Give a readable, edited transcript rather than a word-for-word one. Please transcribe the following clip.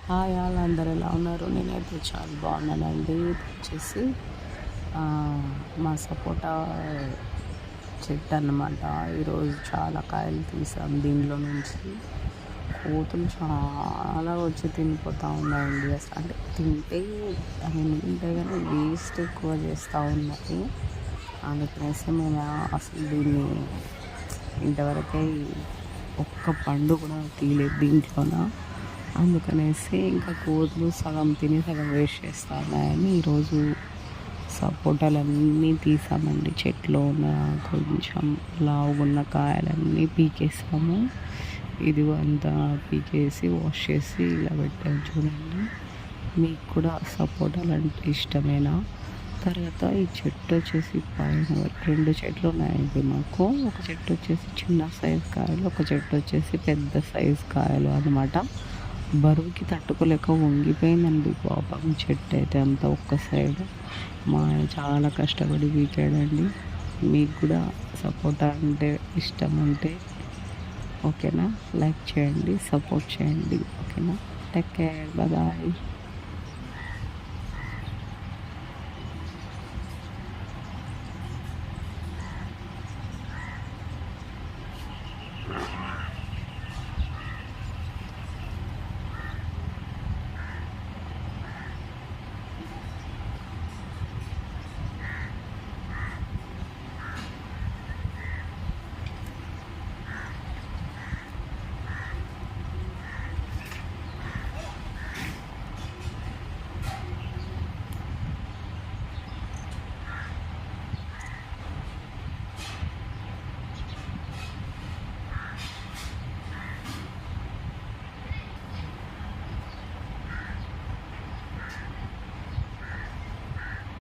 Hi all అందరు ఎలా ఉన్నారు? నేనైతే చాలా బాగున్నానండి. ఇది వచ్చేసి ఆ, మా సపోటా చెట్టు అన్నమాట. ఈరోజు చాలా కాయలు తీసాం దీనిలో నుంచి. కోతులు చాలా వచ్చి తినిపోతూ ఉన్నాయండి. అసలు అంటే తింటే తింటే కానీ వేస్ట్ ఎక్కువ చేస్తూ ఉన్నాయి. అందుకనేసి మేము అసలు దీన్ని ఇంతవరకే ఒక్క పండు కూడా తీయలేదు దీంట్లోన. అందుకనేసి ఇంకా కోతులు సగం తిని సగం వేస్ట్ చేస్తూ ఉన్నాయని ఈరోజు సపోటాలన్నీ తీసామండి. చెట్లో ఉన్న కొంచెం లావుగున్న కాయలన్నీ పీకేసాము. ఇది అంతా పీకేసి వాష్ చేసి ఇలా పెట్టాము చూడండి. మీకు కూడా సపోటాలు అంటే ఇష్టమేనా? తర్వాత ఈ చెట్టు వచ్చేసి పైన 2 చెట్లు ఉన్నాయండి మాకు. ఒక చెట్టు వచ్చేసి చిన్న సైజు కాయలు, ఒక చెట్టు వచ్చేసి పెద్ద సైజు కాయలు అన్నమాట. బరువుకి తట్టుకోలేక వంగిపోయిందండి పాపం చెట్టు అయితే అంతా ఒక్క సైడ్. మా ఆయన చాలా కష్టపడి పీకాడండి. మీకు కూడా సపోటా అంటే ఇష్టం అంటే ఓకేనా, లైక్ చేయండి, సపోర్ట్ చేయండి, ఓకేనా. Take care, bye.